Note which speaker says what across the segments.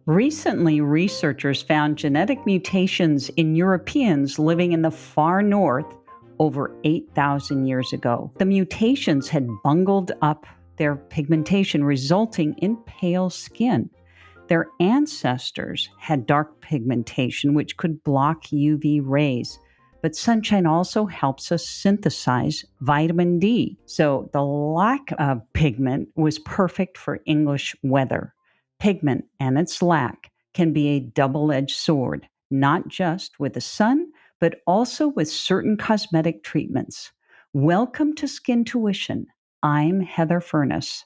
Speaker 1: Recently, researchers found genetic mutations in Europeans living in the far north over 8,000 years ago. The mutations had bungled up their pigmentation, resulting in pale skin. Their ancestors had dark pigmentation, which could block UV rays. But sunshine also helps us synthesize vitamin D. So the lack of pigment was perfect for English weather. Pigment and its lack can be a double edged sword, not just with the sun, but also with certain cosmetic treatments. Welcome to Skin Tuition. I'm Heather Furness.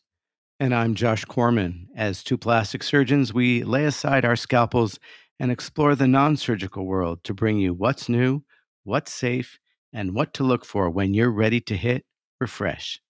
Speaker 2: And I'm Josh Corman. As two plastic surgeons, we lay aside our scalpels and explore the non surgical world to bring you what's new, what's safe, and what to look for when you're ready to hit refresh.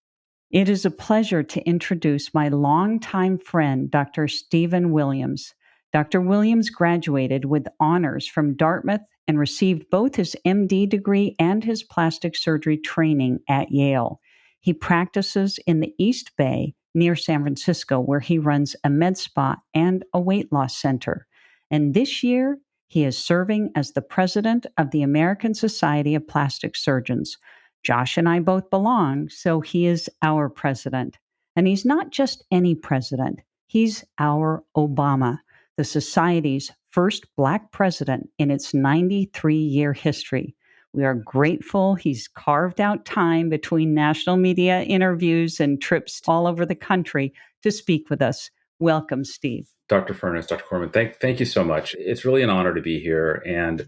Speaker 1: It is a pleasure to introduce my longtime friend, Dr. Stephen Williams. Dr. Williams graduated with honors from Dartmouth and received both his MD degree and his plastic surgery training at Yale. He practices in the East Bay near San Francisco, where he runs a MedSpa and a weight loss center. And this year, he is serving as the president of the American Society of Plastic Surgeons. Josh and I both belong, so he is our president. And he's not just any president, he's our Obama, the Society's first Black president in its 93-year history. We are grateful he's carved out time between national media interviews and trips all over the country to speak with us. Welcome, Steve.
Speaker 3: Dr. Furness, Dr. Corman, thank you so much. It's really an honor to be here. And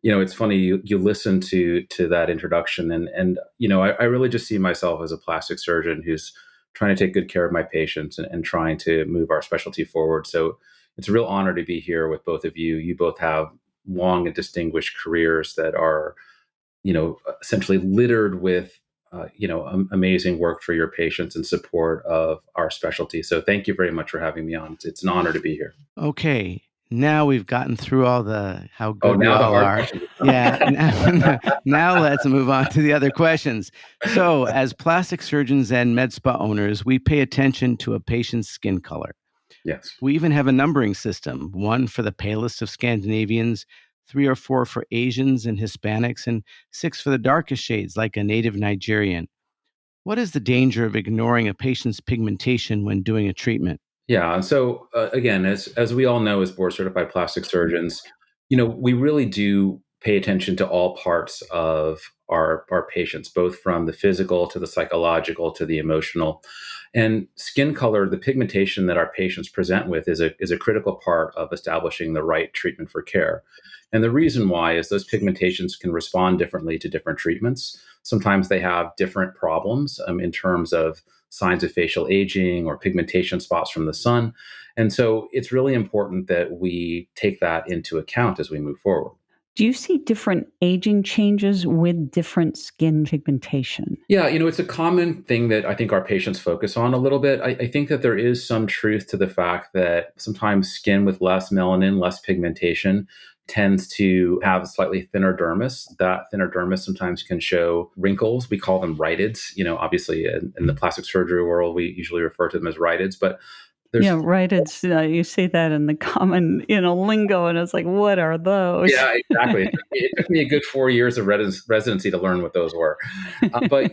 Speaker 3: it's funny, you listen to that introduction and I really just see myself as a plastic surgeon who's trying to take good care of my patients and trying to move our specialty forward. So it's a real honor to be here with both of you. You both have long and distinguished careers that are, essentially littered with, amazing work for your patients and support of our specialty. So thank you very much for having me on. It's an honor to be here.
Speaker 2: Okay. Now we've gotten through all the how good
Speaker 3: now
Speaker 2: we
Speaker 3: the
Speaker 2: all
Speaker 3: hard
Speaker 2: are.
Speaker 3: questions.
Speaker 2: Now let's move on to the other questions. So, as plastic surgeons and med spa owners, we pay attention to a patient's skin color.
Speaker 3: Yes.
Speaker 2: We even have a numbering system, one for the palest of Scandinavians, 3 or 4 for Asians and Hispanics, and 6 for the darkest shades, like a native Nigerian. What is the danger of ignoring a patient's pigmentation when doing a treatment?
Speaker 3: Yeah. And so again, as we all know, as board certified plastic surgeons, we really do pay attention to all parts of our patients, both from the physical to the psychological to the emotional. And skin color, the pigmentation that our patients present with is a critical part of establishing the right treatment for care. And the reason why is those pigmentations can respond differently to different treatments. Sometimes they have different problems in terms of signs of facial aging or pigmentation spots from the sun. And so it's really important that we take that into account as we move forward.
Speaker 1: Do you see different aging changes with different skin pigmentation?
Speaker 3: Yeah, it's a common thing that I think our patients focus on a little bit. I think that there is some truth to the fact that sometimes skin with less melanin, less pigmentation, tends to have a slightly thinner dermis. That thinner dermis sometimes can show wrinkles. We call them rhytids. Obviously in the plastic surgery world, we usually refer to them as rhytids, but
Speaker 1: right. It's you say that in the common, lingo, and it's like, what are those?
Speaker 3: Yeah, exactly. It took me a good 4 years of residency to learn what those were. But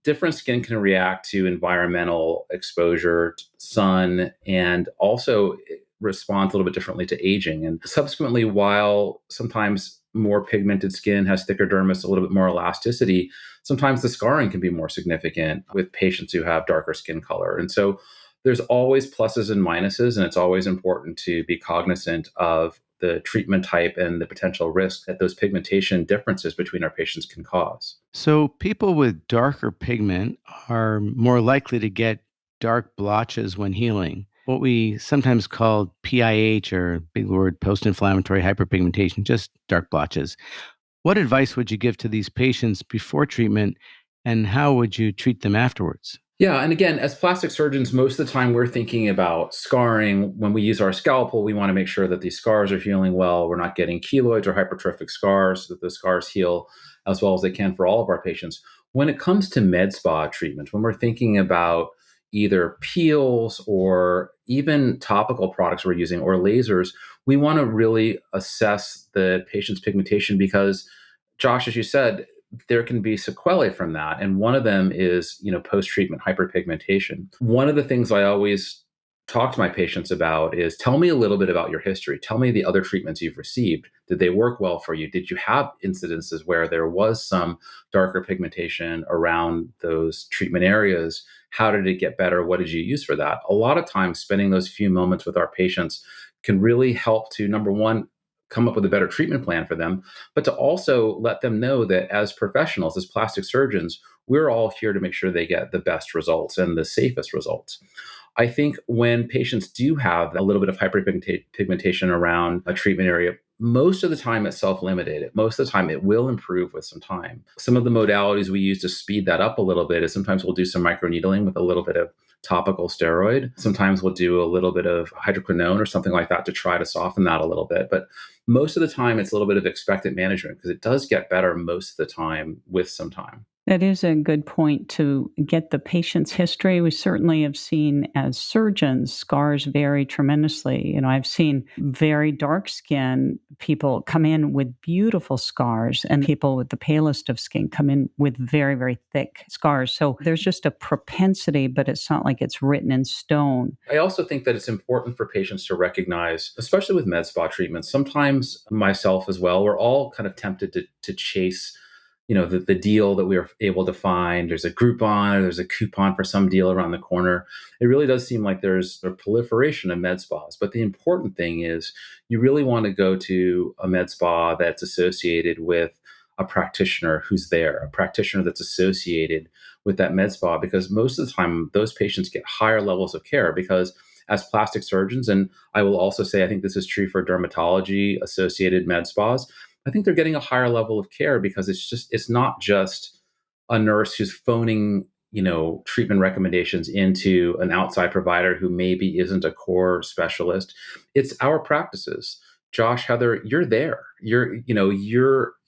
Speaker 3: different skin can react to environmental exposure, sun, and also responds a little bit differently to aging. And subsequently, while sometimes more pigmented skin has thicker dermis, a little bit more elasticity, sometimes the scarring can be more significant with patients who have darker skin color. And so there's always pluses and minuses, and it's always important to be cognizant of the treatment type and the potential risk that those pigmentation differences between our patients can cause.
Speaker 2: So, people with darker pigment are more likely to get dark blotches when healing, what we sometimes call PIH, or big word, post+inflammatory hyperpigmentation, just dark blotches. What advice would you give to these patients before treatment, and how would you treat them afterwards?
Speaker 3: Yeah. And again, as plastic surgeons, most of the time we're thinking about scarring. When we use our scalpel, we want to make sure that these scars are healing well. We're not getting keloids or hypertrophic scars, so that the scars heal as well as they can for all of our patients. When it comes to med spa treatment, when we're thinking about either peels or even topical products we're using or lasers, we want to really assess the patient's pigmentation because, Josh, as you said, there can be sequelae from that. And one of them is, post-treatment hyperpigmentation. One of the things I always talk to my patients about is tell me a little bit about your history. Tell me the other treatments you've received. Did they work well for you? Did you have incidences where there was some darker pigmentation around those treatment areas? How did it get better? What did you use for that? A lot of times, spending those few moments with our patients can really help to, number one, come up with a better treatment plan for them, but to also let them know that as professionals, as plastic surgeons, we're all here to make sure they get the best results and the safest results. I think when patients do have a little bit of hyperpigmentation around a treatment area, most of the time it's self-limited. Most of the time it will improve with some time. Some of the modalities we use to speed that up a little bit is sometimes we'll do some microneedling with a little bit of topical steroid. Sometimes we'll do a little bit of hydroquinone or something like that to try to soften that a little bit. But most of the time it's a little bit of expectant management because it does get better most of the time with some time.
Speaker 1: That is a good point to get the patient's history. We certainly have seen as surgeons, scars vary tremendously. I've seen very dark skin people come in with beautiful scars, and people with the palest of skin come in with very, very thick scars. So there's just a propensity, but it's not like it's written in stone.
Speaker 3: I also think that it's important for patients to recognize, especially with med spa treatments, sometimes myself as well, we're all kind of tempted to chase the deal that we are able to find. There's a Groupon or there's a coupon for some deal around the corner. It really does seem like there's a proliferation of med spas. But the important thing is you really want to go to a med spa that's associated with a practitioner who's there, a practitioner that's associated with that med spa, because most of the time those patients get higher levels of care because as plastic surgeons, and I will also say, I think this is true for dermatology associated med spas, I think they're getting a higher level of care because it's not just a nurse who's phoning, treatment recommendations into an outside provider who maybe isn't a core specialist. It's our practices. Josh, Heather, you're there. You're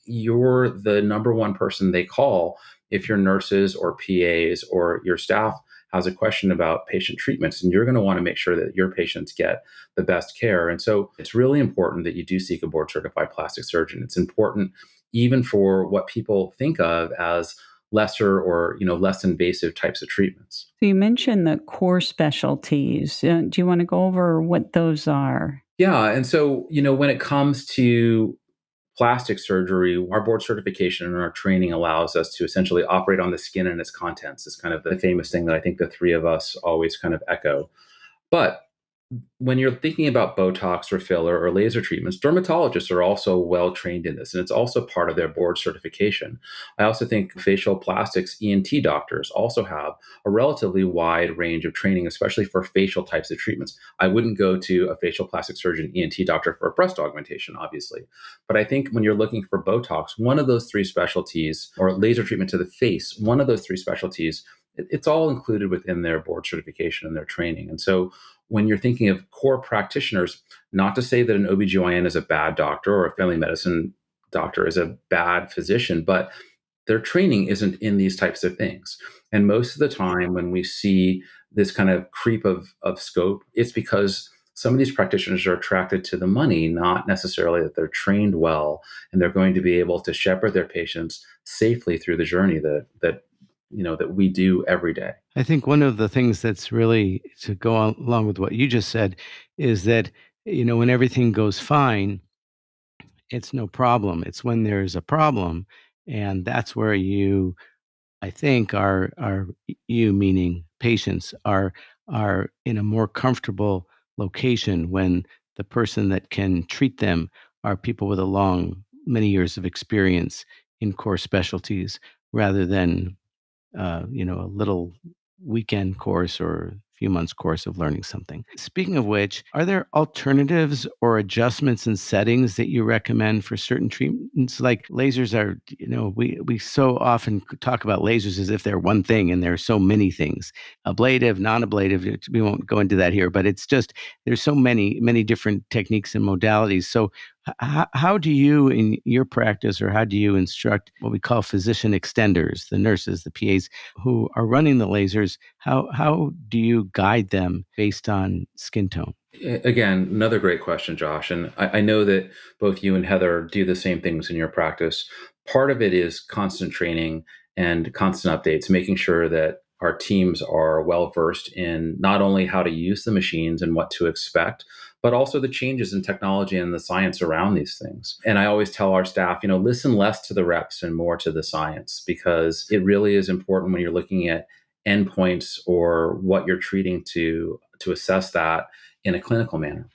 Speaker 3: the number one person they call if your nurses or PAs or your staff has a question about patient treatments, and you're going to want to make sure that your patients get the best care. And so it's really important that you do seek a board certified plastic surgeon. It's important even for what people think of as lesser or less invasive types of treatments.
Speaker 1: So you mentioned the core specialties. Do you want to go over what those are?
Speaker 3: Yeah. And so, when it comes to plastic surgery, our board certification and our training allows us to essentially operate on the skin and its contents. It's kind of the famous thing that I think the three of us always kind of echo. But when you're thinking about Botox or filler or laser treatments, dermatologists are also well trained in this, and it's also part of their board certification. I also think facial plastics ENT doctors also have a relatively wide range of training, especially for facial types of treatments. I wouldn't go to a facial plastic surgeon ENT doctor for a breast augmentation, obviously. But I think when you're looking for Botox, one of those three specialties, or laser treatment to the face, one of those three specialties, it's all included within their board certification and their training. And so when you're thinking of core practitioners, not to say that an OBGYN is a bad doctor or a family medicine doctor is a bad physician, but their training isn't in these types of things. And most of the time when we see this kind of creep of scope, it's because some of these practitioners are attracted to the money, not necessarily that they're trained well and they're going to be able to shepherd their patients safely through the journey that we do every day.
Speaker 2: I think one of the things that's really to go along with what you just said is that, when everything goes fine, it's no problem. It's when there's a problem. And that's where I think you meaning patients are in a more comfortable location when the person that can treat them are people with many years of experience in core specialties rather than a little weekend course or a few months course of learning something. Speaking of which, are there alternatives or adjustments and settings that you recommend for certain treatments? Like lasers are, we so often talk about lasers as if they're one thing, and there are so many things. Ablative, non-ablative, we won't go into that here, but it's just, there's so many different techniques and modalities. So How do you, in your practice, or how do you instruct what we call physician extenders, the nurses, the PAs who are running the lasers? How do you guide them based on skin tone?
Speaker 3: Again, another great question, Josh. And I know that both you and Heather do the same things in your practice. Part of it is constant training and constant updates, making sure that our teams are well versed in not only how to use the machines and what to expect, but also the changes in technology and the science around these things. And I always tell our staff, listen less to the reps and more to the science, because it really is important when you're looking at endpoints or what you're treating to assess that in a clinical manner.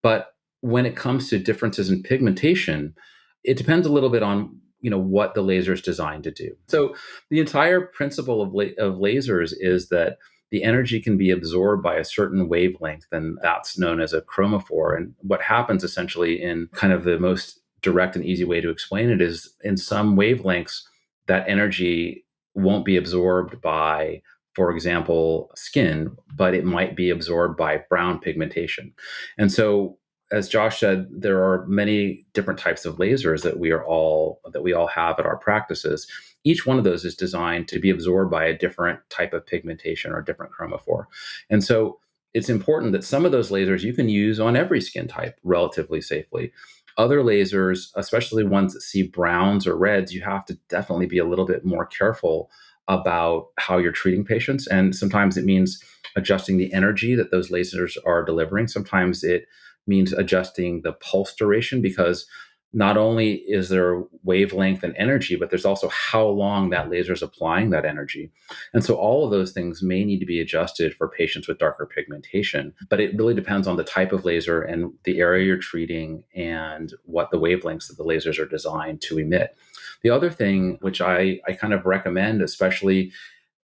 Speaker 3: But when it comes to differences in pigmentation, it depends a little bit on what the laser is designed to do. So the entire principle of lasers is that the energy can be absorbed by a certain wavelength, and that's known as a chromophore. And what happens essentially, in kind of the most direct and easy way to explain it, is in some wavelengths that energy won't be absorbed by, for example, skin, but it might be absorbed by brown pigmentation. And so, as Josh said, there are many different types of lasers that we all have at our practices. Each one of those is designed to be absorbed by a different type of pigmentation or different chromophore. And so it's important that some of those lasers you can use on every skin type relatively safely. Other lasers, especially ones that see browns or reds, you have to definitely be a little bit more careful about how you're treating patients. And sometimes it means adjusting the energy that those lasers are delivering. Sometimes it means adjusting the pulse duration, because not only is there wavelength and energy, but there's also how long that laser is applying that energy. And so all of those things may need to be adjusted for patients with darker pigmentation, but it really depends on the type of laser and the area you're treating and what the wavelengths that the lasers are designed to emit. The other thing, which I kind of recommend, especially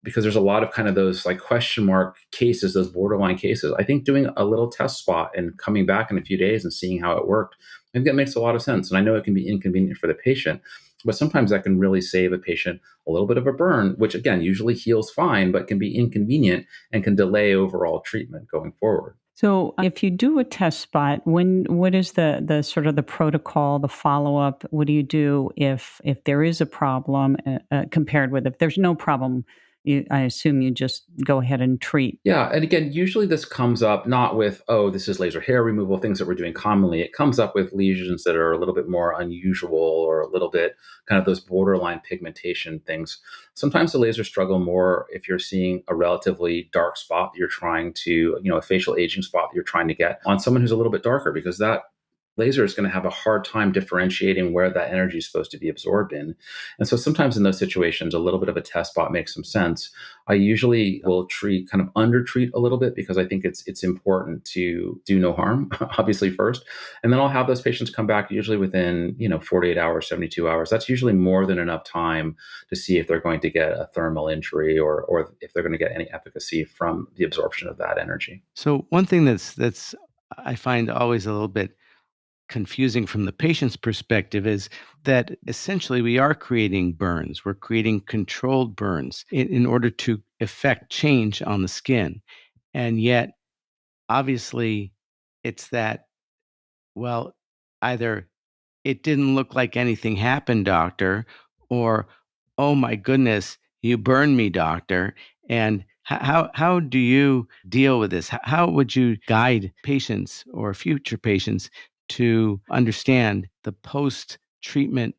Speaker 3: because there's a lot of kind of those like question mark cases, those borderline cases, I think doing a little test spot and coming back in a few days and seeing how it worked, I think that makes a lot of sense. And I know it can be inconvenient for the patient, but sometimes that can really save a patient a little bit of a burn, which again, usually heals fine, but can be inconvenient and can delay overall treatment going forward.
Speaker 1: So, if you do a test spot, what is the sort of the protocol, the follow up? What do you do if there is a problem compared with if there's no problem? I assume you just go ahead and treat.
Speaker 3: Yeah, and again, usually this comes up not with, oh, this is laser hair removal, things that we're doing commonly. It comes up with lesions that are a little bit more unusual or a little bit kind of those borderline pigmentation things. Sometimes the lasers struggle more if you're seeing a relatively dark spot that you're trying to, a facial aging spot that you're trying to get on someone who's a little bit darker, because that laser is going to have a hard time differentiating where that energy is supposed to be absorbed in. And so sometimes in those situations, a little bit of a test spot makes some sense. I usually will kind of under treat a little bit, because I think it's important to do no harm, obviously first. And then I'll have those patients come back usually within, 48 hours, 72 hours. That's usually more than enough time to see if they're going to get a thermal injury or if they're going to get any efficacy from the absorption of that energy.
Speaker 2: So one thing that's I find always a little bit confusing from the patient's perspective is that essentially we are creating burns. We're creating controlled burns in order to effect change on the skin. And yet, obviously, it's that, well, either it didn't look like anything happened, doctor, or, oh my goodness, you burned me, doctor. And how do you deal with this? How would you guide patients or future patients to understand the post treatment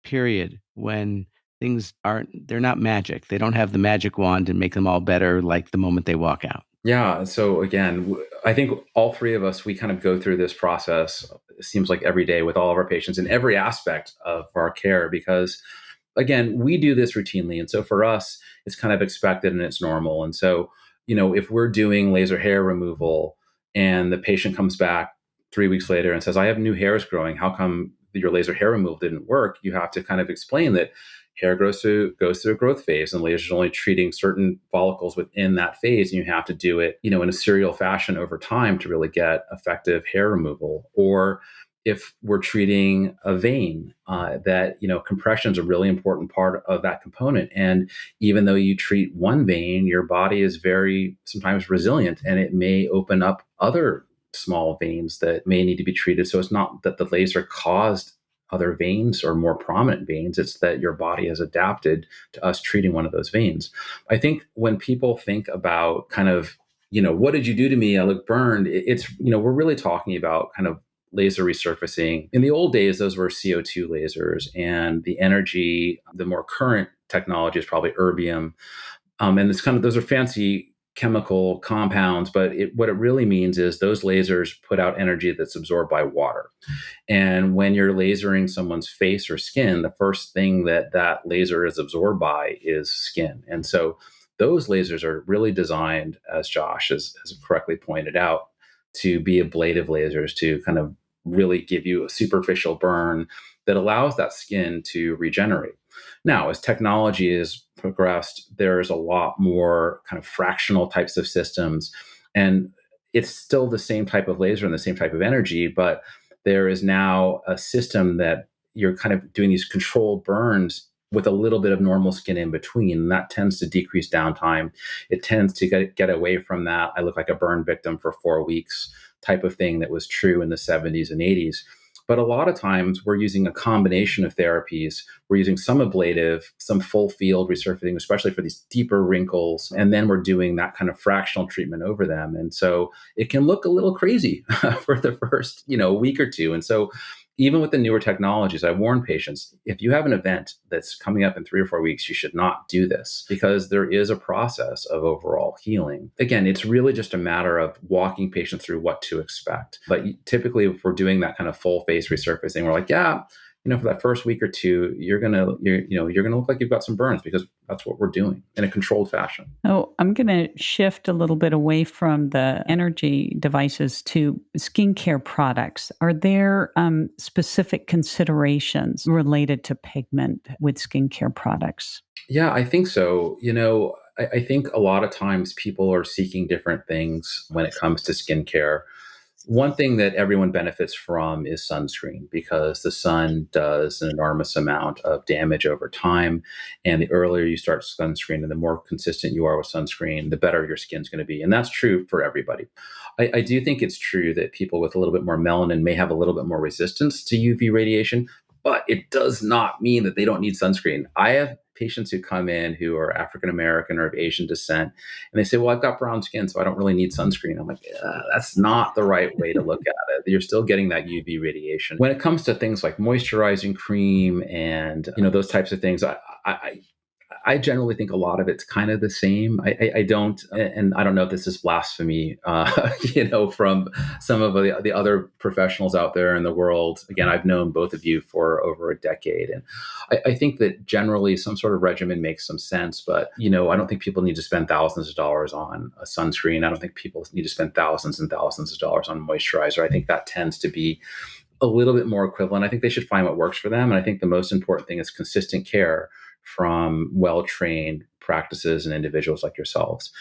Speaker 2: period when they're not magic? They don't have the magic wand and make them all better like the moment they walk out.
Speaker 3: Yeah. So again, I think all three of us, we kind of go through this process, it seems like every day with all of our patients in every aspect of our care, because again, we do this routinely. And so for us, it's kind of expected and it's normal. And so, if we're doing laser hair removal and the patient comes back 3 weeks later and says, I have new hairs growing, how come your laser hair removal didn't work? You have to kind of explain that hair goes through a growth phase, and lasers are only treating certain follicles within that phase, and you have to do it, in a serial fashion over time to really get effective hair removal. Or if we're treating a vein, that compression is a really important part of that component. And even though you treat one vein, your body is very sometimes resilient, and it may open up other small veins that may need to be treated. So it's not that the laser caused other veins or more prominent veins, it's that your body has adapted to us treating one of those veins. I think when people think about kind of, what did you do to me? I look burned. It's, we're really talking about kind of laser resurfacing. In the old days, those were CO2 lasers, and the energy, the more current technology is probably erbium. And it's kind of, those are fancy chemical compounds, but what it really means is those lasers put out energy that's absorbed by water. And when you're lasering someone's face or skin, the first thing that laser is absorbed by is skin. And so those lasers are really designed, as Josh has correctly pointed out, to be ablative lasers to kind of really give you a superficial burn that allows that skin to regenerate. Now, as technology has progressed, there's a lot more kind of fractional types of systems, and it's still the same type of laser and the same type of energy, but there is now a system that you're kind of doing these controlled burns with a little bit of normal skin in between. And that tends to decrease downtime. It tends to get away from that I look like a burn victim for 4 weeks type of thing that was true in the 70s and 80s. But a lot of times we're using a combination of therapies. We're using some ablative, some full field resurfacing, especially for these deeper wrinkles. And then we're doing that kind of fractional treatment over them. And so it can look a little crazy for the first, week or two. And so even with the newer technologies, I warn patients, if you have an event that's coming up in 3 or 4 weeks, you should not do this, because there is a process of overall healing. Again, it's really just a matter of walking patients through what to expect. But typically, if we're doing that kind of full face resurfacing, we're like, yeah, for that first week or two, you're gonna look like you've got some burns, because that's what we're doing in a controlled fashion.
Speaker 1: Oh, I'm going to shift a little bit away from the energy devices to skincare products. Are there specific considerations related to pigment with skincare products?
Speaker 3: Yeah, I think so. I think a lot of times people are seeking different things when it comes to skincare. One thing that everyone benefits from is sunscreen, because the sun does an enormous amount of damage over time. And the earlier you start sunscreen and the more consistent you are with sunscreen, the better your skin's going to be. And that's true for everybody. I do think it's true that people with a little bit more melanin may have a little bit more resistance to UV radiation, but it does not mean that they don't need sunscreen. I have patients who come in who are African American or of Asian descent, and they say, well, I've got brown skin, so I don't really need sunscreen. I'm like, that's not the right way to look at it. You're still getting that UV radiation. When it comes to things like moisturizing cream and those types of things, I generally think a lot of it's kind of the same. I don't, and I don't know if this is blasphemy, from some of the other professionals out there in the world. Again, I've known both of you for over a decade, and I think that generally some sort of regimen makes some sense. But I don't think people need to spend thousands of dollars on a sunscreen. I don't think people need to spend thousands and thousands of dollars on moisturizer. I think that tends to be a little bit more equivalent. I think they should find what works for them, and I think the most important thing is consistent care from well-trained practices and individuals like yourselves.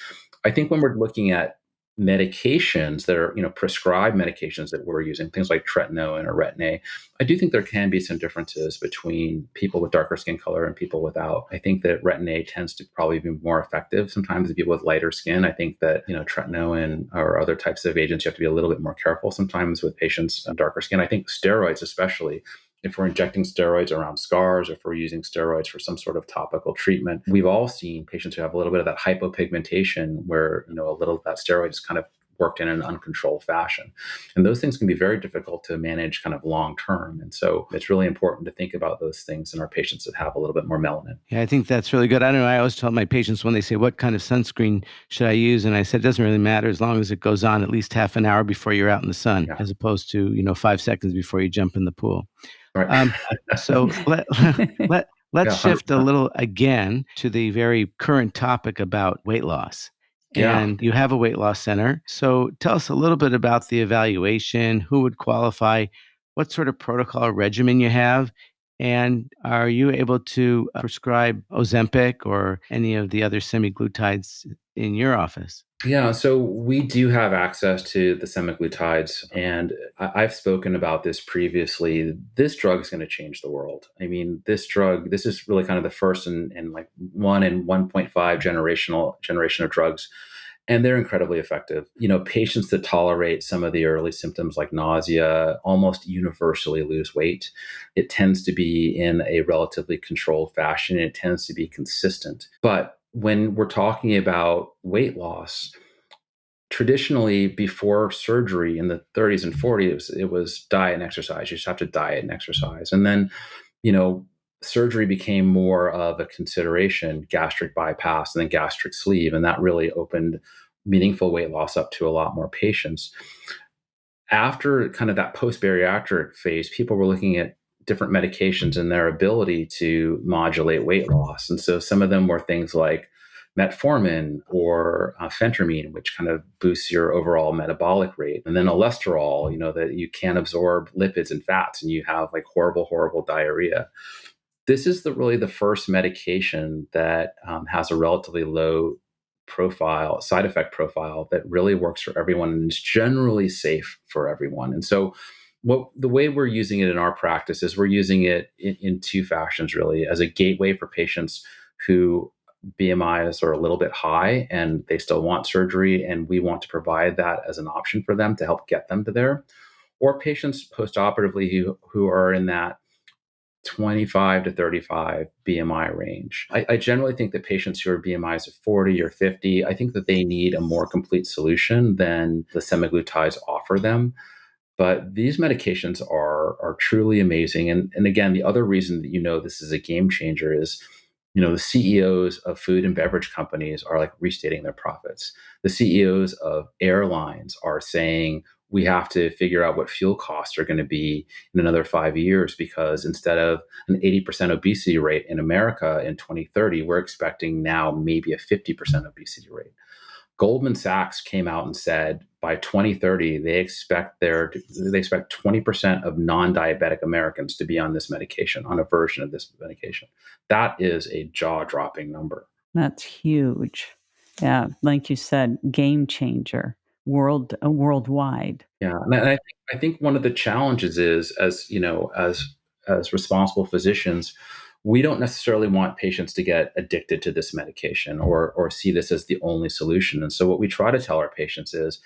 Speaker 3: I think when we're looking at medications that are, prescribed medications that we're using, things like tretinoin or Retin-A, I do think there can be some differences between people with darker skin color and people without. I think that Retin-A tends to probably be more effective sometimes in people with lighter skin. I think that, tretinoin or other types of agents, you have to be a little bit more careful sometimes with patients with darker skin. I think steroids, especially, if we're injecting steroids around scars, or if we're using steroids for some sort of topical treatment, we've all seen patients who have a little bit of that hypopigmentation where, a little of that steroid is kind of worked in an uncontrolled fashion. And those things can be very difficult to manage kind of long term. And so it's really important to think about those things in our patients that have a little bit more melanin.
Speaker 2: Yeah, I think that's really good. I don't know. I always tell my patients when they say, what kind of sunscreen should I use? And I said, it doesn't really matter as long as it goes on at least half an hour before you're out in the sun, as opposed to, 5 seconds before you jump in the pool.
Speaker 3: Right.
Speaker 2: So let's shift a little again to the very current topic about weight loss. And you have a weight loss center. So tell us a little bit about the evaluation, who would qualify, what sort of protocol or regimen you have, and are you able to prescribe Ozempic or any of the other semaglutides in your office?
Speaker 3: Yeah, so we do have access to the semaglutides, and I've spoken about this previously. This drug is going to change the world. I mean, this is really kind of the first and like 1 in 1.5 generation of drugs And they're incredibly effective. Patients that tolerate some of the early symptoms like nausea almost universally lose weight. It tends to be in a relatively controlled fashion. It tends to be consistent. But when we're talking about weight loss, traditionally before surgery in the 30s and 40s, it was diet and exercise. You just have to diet and exercise. And then, you know, surgery became more of a consideration, gastric bypass and then gastric sleeve. And that really opened meaningful weight loss up to a lot more patients. After kind of that post bariatric phase, people were looking at different medications and their ability to modulate weight loss. And so some of them were things like metformin or phentermine, which kind of boosts your overall metabolic rate. And then cholesterol, that you can't absorb lipids and fats and you have like horrible, horrible diarrhea. This is really the first medication that has a relatively low side effect profile that really works for everyone and is generally safe for everyone. And so, the way we're using it in our practice is we're using it in two fashions, really, as a gateway for patients who BMIs are a little bit high and they still want surgery, and we want to provide that as an option for them to help get them to there, or patients postoperatively who are in that 25 to 35 BMI range. I generally think that patients who are BMIs of 40 or 50, I think that they need a more complete solution than the semaglutides offer them. But these medications are truly amazing. And again, the other reason that this is a game changer is, the CEOs of food and beverage companies are like restating their profits. The CEOs of airlines are saying, we have to figure out what fuel costs are going to be in another 5 years, because instead of an 80% obesity rate in America in 2030, we're expecting now maybe a 50% obesity rate. Goldman Sachs came out and said by 2030 they expect 20% of non-diabetic Americans to be on this medication, on a version of this medication. That is a jaw-dropping number.
Speaker 1: That's huge. Yeah, like you said, game changer, worldwide.
Speaker 3: Yeah, and I think one of the challenges is, as responsible physicians, we don't necessarily want patients to get addicted to this medication or see this as the only solution. And so what we try to tell our patients is,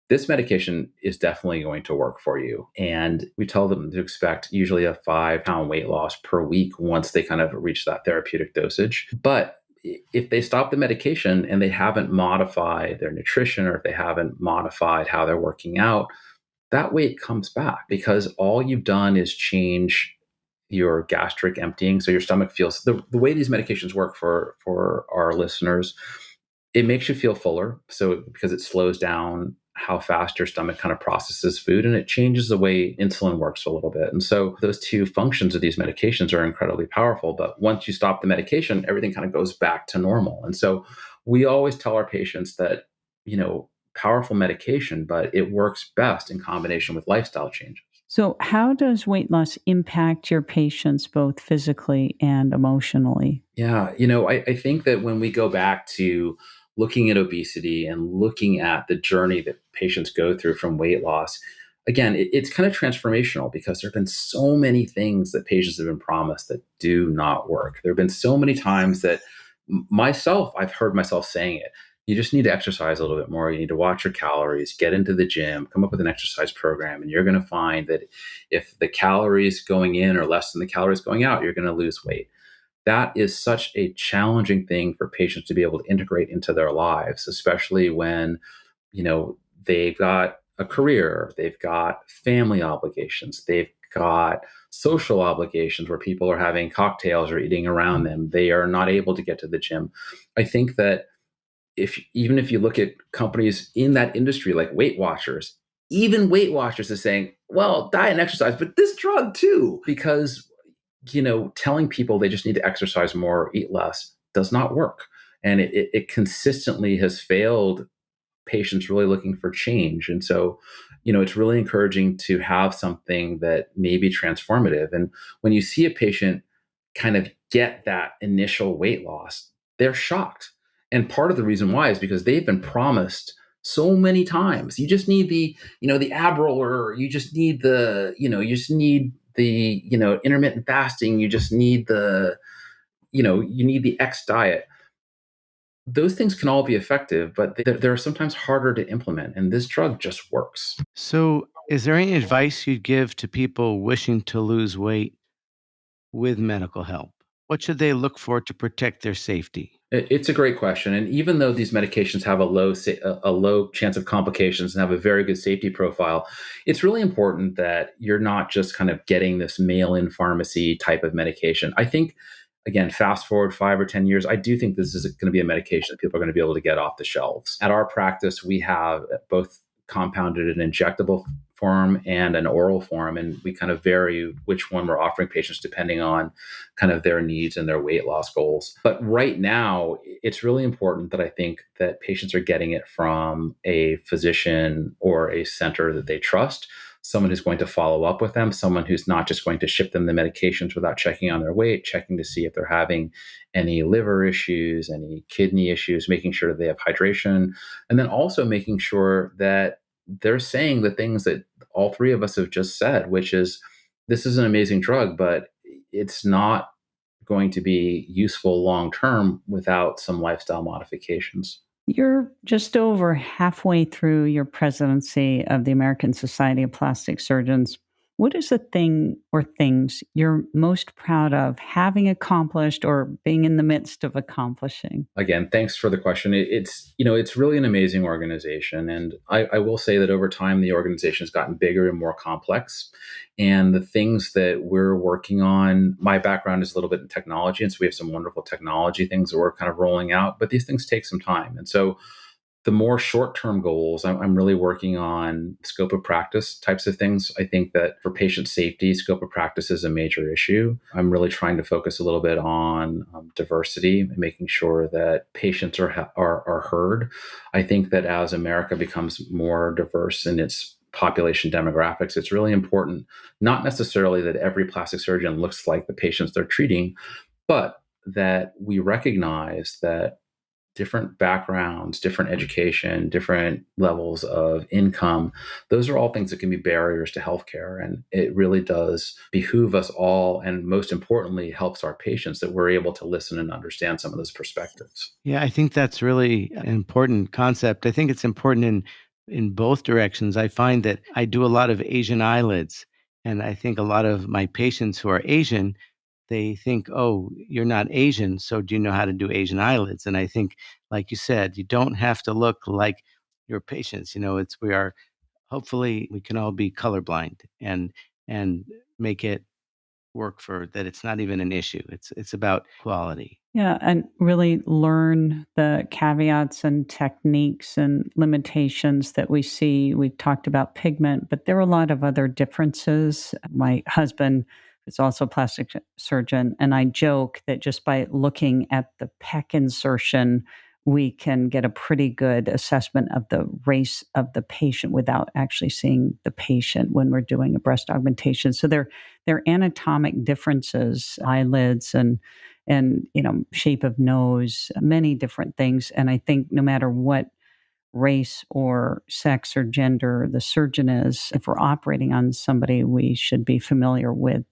Speaker 3: this medication is definitely going to work for you. And we tell them to expect usually a 5-pound weight loss per week once they kind of reach that therapeutic dosage. But if they stop the medication and they haven't modified their nutrition, or if they haven't modified how they're working out, that weight comes back, because all you've done is change your gastric emptying. So your stomach feels, the way these medications work for our listeners, it makes you feel fuller. So because it slows down how fast your stomach kind of processes food, and it changes the way insulin works a little bit. And so those two functions of these medications are incredibly powerful. But once you stop the medication, everything kind of goes back to normal. And so we always tell our patients that, powerful medication, but it works best in combination with lifestyle changes.
Speaker 1: So, how does weight loss impact your patients both physically and emotionally?
Speaker 3: Yeah, I think that when we go back to looking at obesity and looking at the journey that patients go through from weight loss, again, it's kind of transformational, because there have been so many things that patients have been promised that do not work. There have been so many times that I've heard myself saying it. You just need to exercise a little bit more. You need to watch your calories, get into the gym, come up with an exercise program, and you're going to find that if the calories going in are less than the calories going out, you're going to lose weight. That is such a challenging thing for patients to be able to integrate into their lives, especially when, they've got a career, they've got family obligations, they've got social obligations where people are having cocktails or eating around them. They are not able to get to the gym. I think that even if you look at companies in that industry like Weight Watchers, even Weight Watchers is saying, well, diet and exercise, but this drug too, because telling people they just need to exercise more, eat less, does not work. And it consistently has failed patients really looking for change. And so, it's really encouraging to have something that may be transformative. And when you see a patient kind of get that initial weight loss, they're shocked. And part of the reason why is because they've been promised so many times. You just need the ab roller, you just need the intermittent fasting, you just need you need the X diet. Those things can all be effective, but they're sometimes harder to implement. And this drug just works.
Speaker 2: So, is there any advice you'd give to people wishing to lose weight with medical help? What should they look for to protect their safety?
Speaker 3: It's a great question, and even though these medications have a low chance of complications and have a very good safety profile, it's really important that you're not just kind of getting this mail-in pharmacy type of medication. I think, again, fast forward 5 or 10 years, I do think this is going to be a medication that people are going to be able to get off the shelves. At our practice, we have both compounded an injectable form and an oral form, and we kind of vary which one we're offering patients depending on kind of their needs and their weight loss goals. But right now, it's really important that I think that patients are getting it from a physician or a center that they trust, someone who's going to follow up with them, someone who's not just going to ship them the medications without checking on their weight, checking to see if they're having any liver issues, any kidney issues, making sure they have hydration, and then also making sure that they're saying the things that all three of us have just said, which is this is an amazing drug, but it's not going to be useful long term without some lifestyle modifications.
Speaker 1: You're just over halfway through your presidency of the American Society of Plastic Surgeons. What is the thing or things you're most proud of having accomplished or being in the midst of accomplishing?
Speaker 3: Again, thanks for the question. It's really an amazing organization, and I will say that over time the organization has gotten bigger and more complex. And the things that we're working on, my background is a little bit in technology, and so we have some wonderful technology things that we're kind of rolling out. But these things take some time, and so the more short-term goals, I'm really working on scope of practice types of things. I think that for patient safety, scope of practice is a major issue. I'm really trying to focus a little bit on diversity and making sure that patients are heard. I think that as America becomes more diverse in its population demographics, it's really important, not necessarily that every plastic surgeon looks like the patients they're treating, but that we recognize that different backgrounds, different education, different levels of income, those are all things that can be barriers to healthcare. And it really does behoove us all, and most importantly, helps our patients that we're able to listen and understand some of those perspectives.
Speaker 2: Yeah, I think that's really an important concept. I think it's important in both directions. I find that I do a lot of Asian eyelids, and I think a lot of my patients who are Asian, they think, "Oh, you're not Asian, so do you know how to do Asian eyelids?" And I think, like you said, you don't have to look like your patients. It's we are hopefully we can all be colorblind and make it work for that. It's not even an issue. It's about quality.
Speaker 1: Yeah, and really learn the caveats and techniques and limitations that we see. We've talked about pigment, but there are a lot of other differences. My husband is also a plastic surgeon, and I joke that just by looking at the pec insertion, we can get a pretty good assessment of the race of the patient without actually seeing the patient when we're doing a breast augmentation. So there are anatomic differences, eyelids and shape of nose, many different things. And I think no matter what race or sex or gender the surgeon is, if we're operating on somebody, we should be familiar with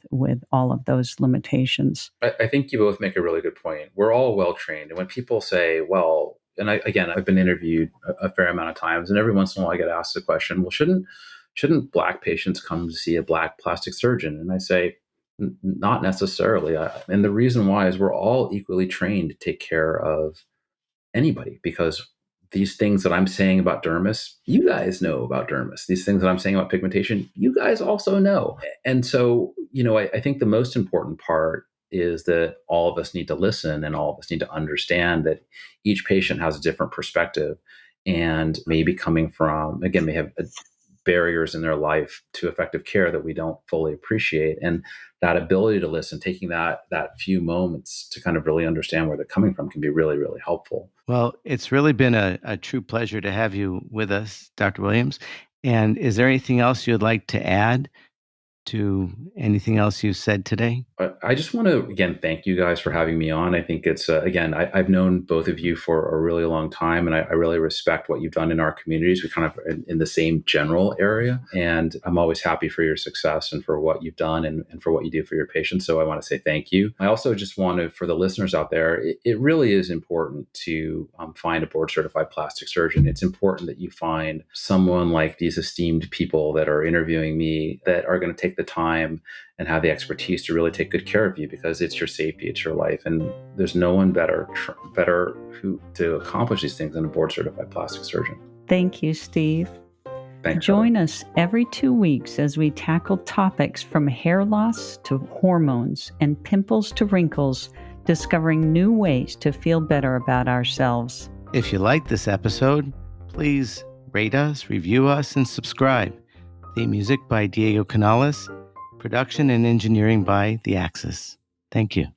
Speaker 1: all of those limitations.
Speaker 3: I think you both make a really good point. We're all well trained. And when people say, well, and again, I've been interviewed a fair amount of times, and every once in a while I get asked the question, well, shouldn't Black patients come to see a Black plastic surgeon? And I say, not necessarily. And the reason why is we're all equally trained to take care of anybody, because these things that I'm saying about dermis, you guys know about dermis. These things that I'm saying about pigmentation, you guys also know. And so, I think the most important part is that all of us need to listen, and all of us need to understand that each patient has a different perspective, and maybe coming from, again, may have barriers in their life to effective care that we don't fully appreciate. And that ability to listen, taking that few moments to kind of really understand where they're coming from, can be really, really helpful.
Speaker 2: Well, it's really been a true pleasure to have you with us, Dr. Williams. And is there anything else you'd like to add? to anything else you said today?
Speaker 3: I just want to, again, thank you guys for having me on. I think it's, again, I've known both of you for a really long time, and I really respect what you've done in our communities. We kind of in the same general area. And I'm always happy for your success and for what you've done and for what you do for your patients. So I want to say thank you. I also just want to, for the listeners out there, it really is important to find a board certified plastic surgeon. It's important that you find someone like these esteemed people that are interviewing me that are going to take the time and have the expertise to really take good care of you, because it's your safety, it's your life, and there's no one better who to accomplish these things than a board certified plastic surgeon.
Speaker 1: Thank you, Steve.
Speaker 3: Thanks.
Speaker 1: Join us every 2 weeks as we tackle topics from hair loss to hormones and pimples to wrinkles, discovering new ways to feel better about ourselves.
Speaker 2: If you like this episode, please rate us, review us, and subscribe. Theme music by Diego Canales. Production and engineering by The Axis. Thank you.